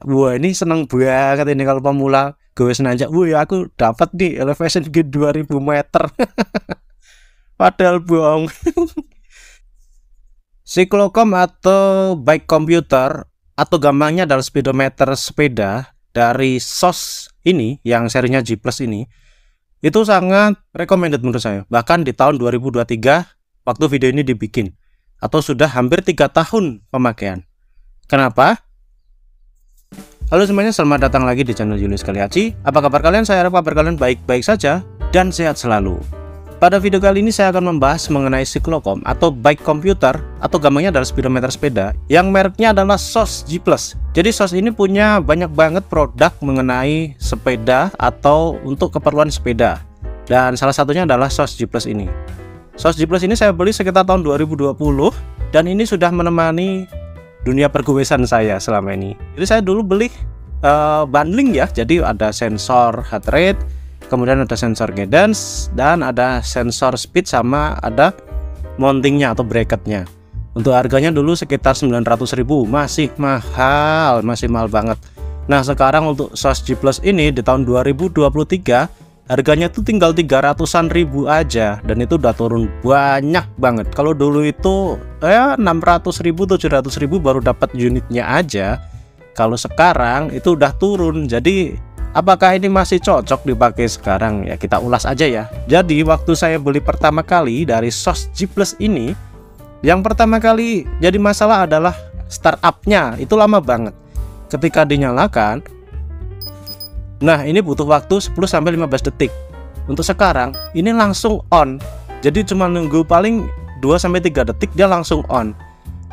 wah ini seneng banget ini kalau pemula gue nanjak, wih aku dapat nih elevation gate 2000 meter. Padahal bohong. Cyclocom atau bike computer atau gampangnya adalah speedometer sepeda dari SOS ini yang serinya G Plus ini, itu sangat recommended menurut saya. Bahkan di tahun 2023 waktu video ini dibikin, atau sudah hampir 3 tahun pemakaian. Kenapa? Halo semuanya, selamat datang lagi di channel Julius Kaliaci. Apa kabar kalian? Saya harap kabar kalian baik-baik saja dan sehat selalu. Pada video kali ini saya akan membahas mengenai Cyclocom atau bike computer atau gampangnya adalah speedometer sepeda yang mereknya adalah SOS G Plus. Jadi SOS ini punya banyak banget produk mengenai sepeda atau untuk keperluan sepeda. Dan salah satunya adalah SOS G Plus ini. SOS G Plus ini saya beli sekitar tahun 2020 dan ini sudah menemani dunia pergowesan saya selama ini. Jadi saya dulu beli bundling ya. Jadi ada sensor heart rate, kemudian ada sensor guidance, dan ada sensor speed, sama ada mountingnya atau bracketnya. Untuk harganya dulu sekitar 900.000, masih mahal banget. Nah sekarang untuk SOS G Plus ini di tahun 2023 harganya tuh tinggal 300-an ribu aja, dan itu udah turun banyak banget. Kalau dulu itu ya 600.000, 700.000 baru dapat unitnya aja. Kalau sekarang itu udah turun. Jadi apakah ini masih cocok dipakai sekarang? Ya kita ulas aja ya. Jadi waktu saya beli pertama kali dari SOS G Plus ini, yang pertama kali jadi masalah adalah startupnya. Itu lama banget. Ketika dinyalakan, nah ini butuh waktu 10-15 detik. Untuk sekarang ini langsung on. Jadi cuma nunggu paling 2-3 detik dia langsung on.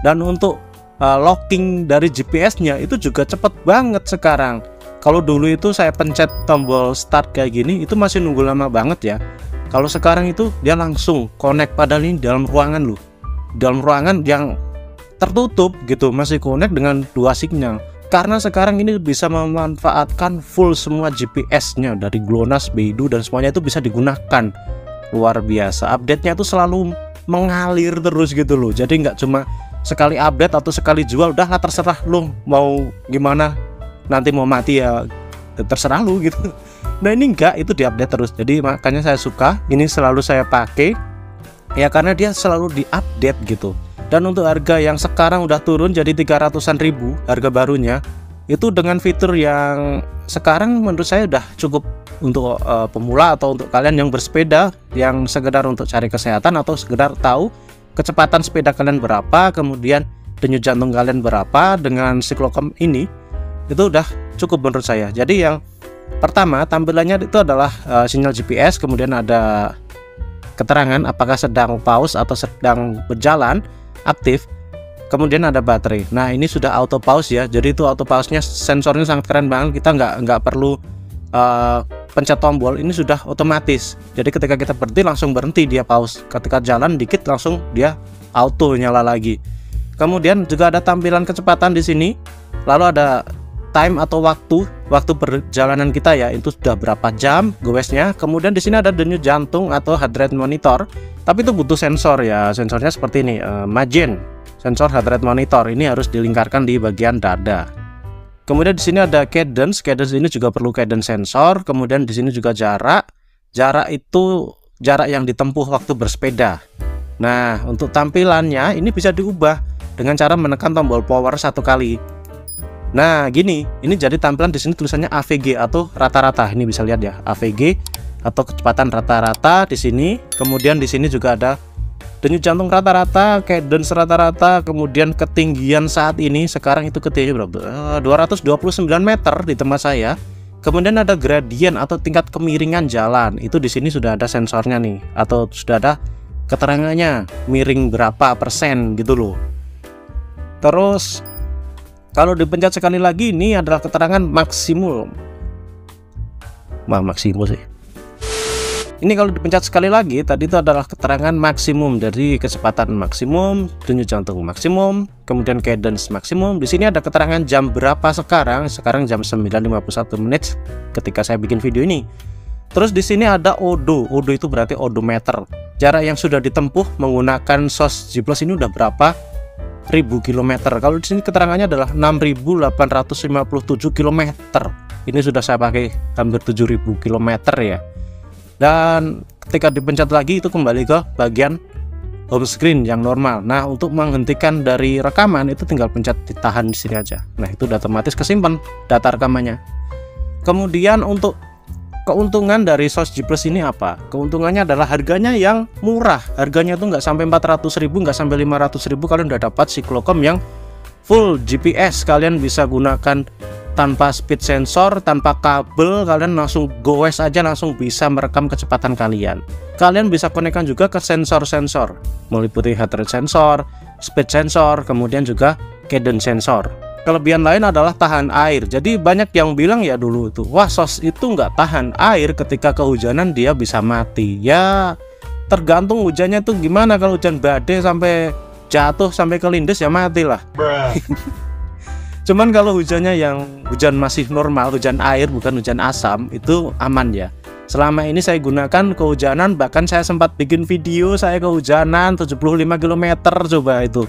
Dan untuk locking dari GPS-nya itu juga cepet banget sekarang. Kalau dulu itu saya pencet tombol start kayak gini itu masih nunggu lama banget ya. Kalau sekarang itu dia langsung connect, padahal ini dalam ruangan loh. Dalam ruangan yang tertutup gitu masih connect dengan 2 sinyal. Karena sekarang ini bisa memanfaatkan full semua GPS-nya dari GLONASS, Beidou, dan semuanya itu bisa digunakan. Luar biasa, update-nya itu selalu mengalir terus gitu loh. Jadi nggak cuma sekali update atau sekali jual, udah lah terserah lo mau gimana, nanti mau mati ya terserah lu gitu. Nah ini enggak, itu diupdate terus. Jadi makanya saya suka, ini selalu saya pakai ya karena dia selalu diupdate gitu. Dan untuk harga yang sekarang udah turun jadi 300-an ribu harga barunya, itu dengan fitur yang sekarang menurut saya udah cukup untuk pemula atau untuk kalian yang bersepeda yang sekedar untuk cari kesehatan atau sekedar tahu kecepatan sepeda kalian berapa, kemudian denyut jantung kalian berapa. Dengan Cyclocom ini itu udah cukup menurut saya. Jadi yang pertama tampilannya itu adalah sinyal GPS, kemudian ada keterangan apakah sedang pause atau sedang berjalan aktif, kemudian ada baterai. Nah ini sudah auto pause ya, jadi itu auto pause nya sensornya sangat keren banget. Kita nggak perlu pencet tombol, ini sudah otomatis. Jadi ketika kita berhenti langsung berhenti dia pause, ketika jalan dikit langsung dia auto nyala lagi. Kemudian juga ada tampilan kecepatan di sini, lalu ada time atau waktu perjalanan kita ya, itu sudah berapa jam goesnya. Kemudian di sini ada denyut jantung atau heart rate monitor, tapi itu butuh sensor ya. Sensornya seperti ini, Magen sensor heart rate monitor, ini harus dilingkarkan di bagian dada. Kemudian di sini ada cadence ini juga perlu cadence sensor. Kemudian di sini juga jarak itu jarak yang ditempuh waktu bersepeda. Nah untuk tampilannya ini bisa diubah dengan cara menekan tombol power 1 kali. Nah gini, ini jadi tampilan di sini tulisannya AVG atau rata-rata. Ini bisa lihat ya, AVG atau kecepatan rata-rata di sini. Kemudian di sini juga ada denyut jantung rata-rata, cadence rata-rata, kemudian ketinggian saat ini sekarang itu ketinggian berapa? 229 meter di tempat saya. Kemudian ada gradien atau tingkat kemiringan jalan. Itu di sini sudah ada sensornya nih, atau sudah ada keterangannya miring berapa persen gitu loh. Terus kalau dipencet sekali lagi ini adalah keterangan maksimum. Maksimum sih. Ini kalau dipencet sekali lagi tadi itu adalah keterangan maksimum dari kecepatan maksimum, denyut jantung maksimum, kemudian cadence maksimum. Di sini ada keterangan jam berapa sekarang. Sekarang jam 9.51 menit ketika saya bikin video ini. Terus di sini ada odo. Odo itu berarti odometer. Jarak yang sudah ditempuh menggunakan SOS G Plus ini udah berapa km. Kalau di sini keterangannya adalah 6.857 km. Ini sudah saya pakai hampir 7.000 km ya. Dan ketika dipencet lagi itu kembali ke bagian home screen yang normal. Nah, untuk menghentikan dari rekaman itu tinggal pencet ditahan di sini aja. Nah, itu udah otomatis kesimpan data rekamannya. Kemudian untuk keuntungan dari SOS G Plus ini apa? Keuntungannya adalah harganya yang murah. Harganya itu nggak sampai 400.000, nggak sampai 500.000. Kalian udah dapat Cyclocom yang full GPS. Kalian bisa gunakan tanpa speed sensor, tanpa kabel. Kalian langsung goes aja, langsung bisa merekam kecepatan kalian. Kalian bisa konekkan juga ke sensor-sensor, meliputi heart rate sensor, speed sensor, kemudian juga cadence sensor. Kelebihan lain adalah tahan air. Jadi banyak yang bilang ya dulu itu, wah SOS itu nggak tahan air, ketika kehujanan dia bisa mati. Ya tergantung hujannya tuh gimana. Kalau hujan badai sampai jatuh sampai kelindes ya matilah. Cuman kalau hujannya yang hujan masih normal, hujan air bukan hujan asam, itu aman ya. Selama ini saya gunakan kehujanan, bahkan saya sempat bikin video saya kehujanan 75 km coba itu.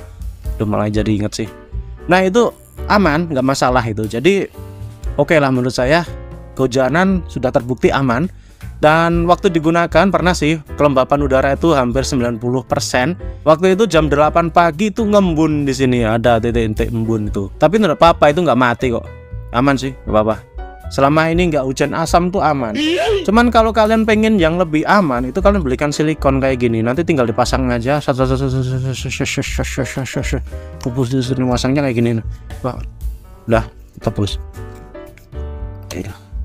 Udah malah jadi inget sih. Nah itu aman, nggak masalah itu. Jadi oke lah menurut saya, kehujanan sudah terbukti aman. Dan waktu digunakan pernah sih kelembapan udara itu hampir 90%. Waktu itu jam 8 pagi itu ngembun di sini, ada titik-titik embun itu. Tapi tidak apa-apa, itu nggak mati kok. Aman sih, nggak apa-apa. Selama ini nggak hujan asam tuh aman. Cuman kalau kalian pengen yang lebih aman, itu kalian belikan silikon kayak gini. Nanti tinggal dipasang aja. Pupus di sini, masangnya kayak gini. Udah, tebus.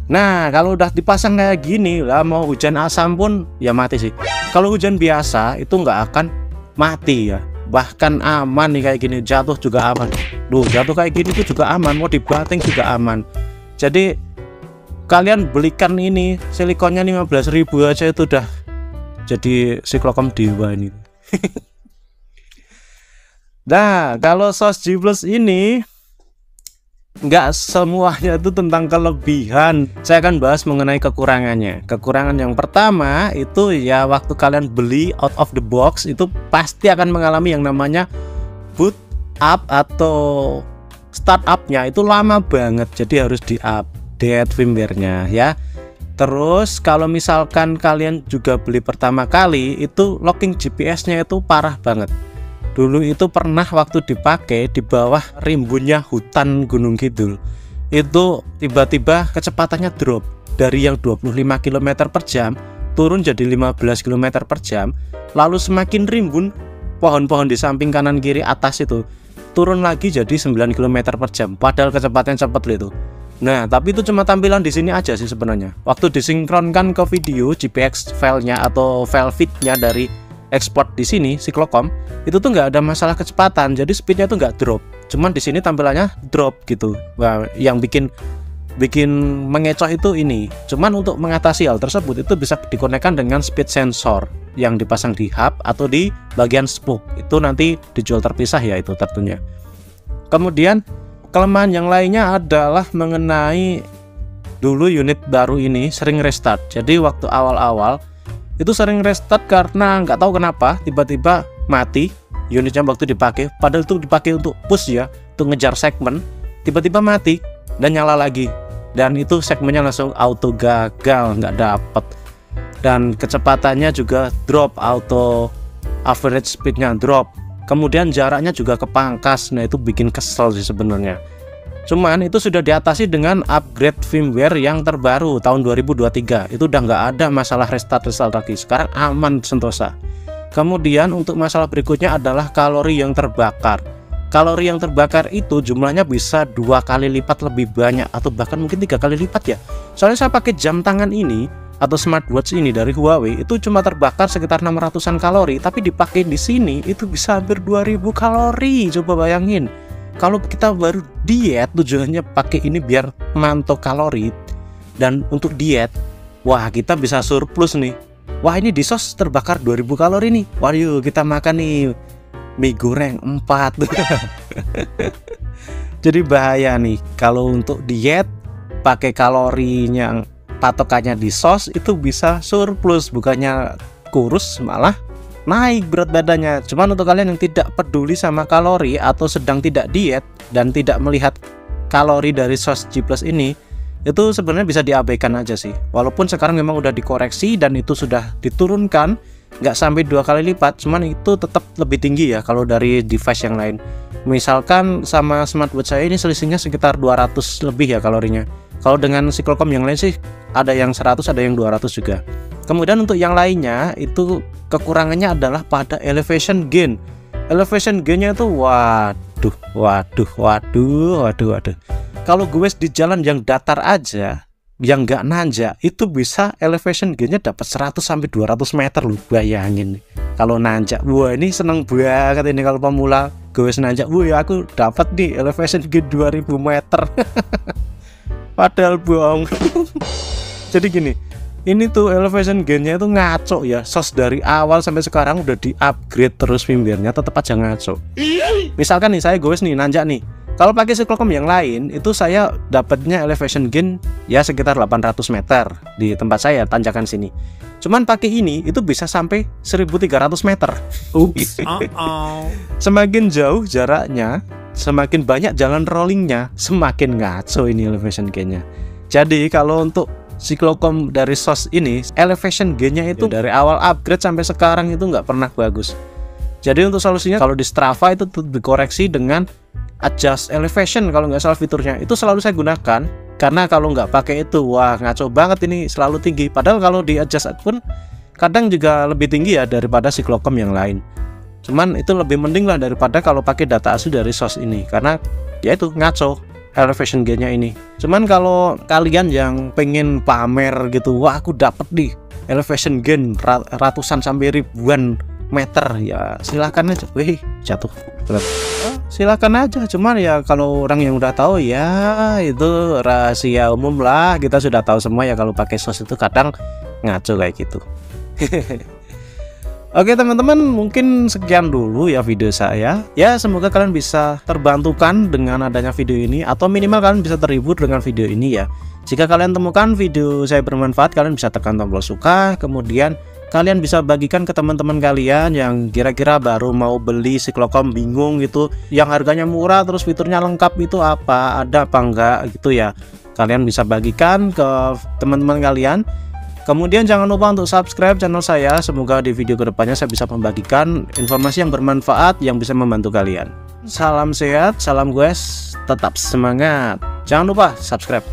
Nah, kalau udah dipasang kayak gini lah, mau hujan asam pun ya mati sih. Kalau hujan biasa itu nggak akan mati ya. Bahkan aman nih kayak gini, jatuh juga aman. Duh, jatuh kayak gini tuh juga aman, mau dibanting juga aman. Jadi kalian belikan ini silikonnya 15.000 aja itu udah jadi Cyclocom dewa ini. Nah, kalau SOS G Plus ini nggak semuanya itu tentang kelebihan. Saya akan bahas mengenai kekurangannya. Kekurangan yang pertama itu ya, waktu kalian beli out of the box itu pasti akan mengalami yang namanya boot up atau start up-nya itu lama banget. Jadi harus di-update firmware-nya ya. Terus kalau misalkan kalian juga beli pertama kali, itu locking GPS-nya itu parah banget. Dulu itu pernah waktu dipakai di bawah rimbunnya hutan Gunung Kidul, itu tiba-tiba kecepatannya drop dari yang 25 km per jam turun jadi 15 km per jam. Lalu semakin rimbun pohon-pohon di samping kanan kiri atas itu turun lagi jadi 9 km per jam, padahal kecepatannya cepat itu. Nah, tapi itu cuma tampilan di sini aja sih sebenarnya. Waktu disinkronkan ke video, GPX filenya atau file feednya dari export di sini Cyclocom itu tuh nggak ada masalah kecepatan, jadi speednya tuh nggak drop. Cuman di sini tampilannya drop gitu. Wah, yang bikin mengecoh itu ini. Cuman untuk mengatasi hal tersebut itu bisa dikonekkan dengan speed sensor yang dipasang di hub atau di bagian spoke. Itu nanti dijual terpisah ya itu tentunya. Kemudian kelemahan yang lainnya adalah mengenai dulu unit baru ini sering restart. Jadi waktu awal-awal itu sering restart karena nggak tahu kenapa tiba-tiba mati unitnya waktu dipakai. Padahal itu dipakai untuk push ya, untuk ngejar segmen, tiba-tiba mati dan nyala lagi. Dan itu segmennya langsung auto gagal, nggak dapet. Dan kecepatannya juga drop, auto average speednya drop. Kemudian jaraknya juga kepangkas. Nah itu bikin kesel sih sebenarnya. Cuman itu sudah diatasi dengan upgrade firmware yang terbaru tahun 2023. Itu udah nggak ada masalah restart lagi. Sekarang aman sentosa. Kemudian untuk masalah berikutnya adalah kalori yang terbakar. Kalori yang terbakar itu jumlahnya bisa 2 kali lipat lebih banyak, atau bahkan mungkin 3 kali lipat ya. Soalnya saya pakai jam tangan ini atau smartwatch ini dari Huawei, itu cuma terbakar sekitar 600-an kalori, tapi dipakai di sini itu bisa hampir 2000 kalori. Coba bayangin. Kalau kita baru diet, tujuannya pakai ini biar mantau kalori, dan untuk diet, wah kita bisa surplus nih. Wah ini di SOS terbakar 2000 kalori nih. Waduh, kita makan nih mie goreng 4. Jadi bahaya nih kalau untuk diet pakai kalorinya patokannya di SOS itu bisa surplus, bukannya kurus malah naik berat badannya. Cuman untuk kalian yang tidak peduli sama kalori atau sedang tidak diet dan tidak melihat kalori dari sos G Plus ini, itu sebenarnya bisa diabaikan aja sih. Walaupun sekarang memang udah dikoreksi dan itu sudah diturunkan, nggak sampai 2 kali lipat, cuman itu tetap lebih tinggi ya kalau dari device yang lain. Misalkan sama smartwatch saya ini selisihnya sekitar 200 lebih ya kalorinya. Kalau dengan Cyclocom yang lain sih ada yang 100, ada yang 200 juga. Kemudian untuk yang lainnya itu kekurangannya adalah pada elevation gain. Elevation gainnya itu waduh. Kalau gue di jalan yang datar aja, yang nggak nanjak, itu bisa elevation gainnya dapat 100 sampai 200 meter loh, bayangin. Kalau nanjak, wah ini seneng banget ini kalau pemula gue nanjak. Wah aku dapat nih elevation gain 2000 meter. Padahal bohong. Jadi gini, ini tuh elevation gainnya itu ngaco ya. Sos dari awal sampai sekarang udah di upgrade terus firmware-nya, tetap aja ngaco. Misalkan nih saya goes nih nanjak nih, kalau pakai Cyclocom yang lain itu saya dapatnya elevation gain ya sekitar 800 meter di tempat saya tanjakan sini. Cuman pakai ini itu bisa sampai 1300 meter. Ups. Semakin jauh jaraknya, semakin banyak jalan rollingnya, semakin ngaco ini elevation gainnya. Jadi kalau untuk Cyclocom dari sos ini, elevation gainnya itu dari awal upgrade sampai sekarang itu nggak pernah bagus. Jadi untuk solusinya kalau di Strava itu dikoreksi dengan adjust elevation, kalau nggak salah fiturnya itu selalu saya gunakan. Karena kalau nggak pakai itu, wah ngaco banget ini, selalu tinggi. Padahal kalau di adjust pun kadang juga lebih tinggi ya daripada Cyclocom yang lain. Cuman itu lebih mending lah daripada kalau pakai data asli dari sos ini, karena ya itu ngaco elevation gainnya ini. Cuman kalau kalian yang pengen pamer gitu, wah aku dapet nih elevation gain ratusan sampai ribuan meter, ya silahkan aja. Wih jatuh berat. Silakan aja, cuman ya kalau orang yang udah tahu ya itu rahasia umum lah, kita sudah tahu semua ya kalau pakai sos itu kadang ngaco kayak gitu. Oke teman-teman, mungkin sekian dulu ya video saya. Ya semoga kalian bisa terbantukan dengan adanya video ini, atau minimal kalian bisa terhibur dengan video ini ya. Jika kalian temukan video saya bermanfaat, kalian bisa tekan tombol suka, kemudian kalian bisa bagikan ke teman-teman kalian yang kira-kira baru mau beli Cyclocom, bingung gitu, yang harganya murah terus fiturnya lengkap itu apa, ada apa enggak gitu ya. Kalian bisa bagikan ke teman-teman kalian. Kemudian jangan lupa untuk subscribe channel saya. Semoga di video kedepannya saya bisa membagikan informasi yang bermanfaat yang bisa membantu kalian. Salam sehat, salam goes, tetap semangat. Jangan lupa subscribe.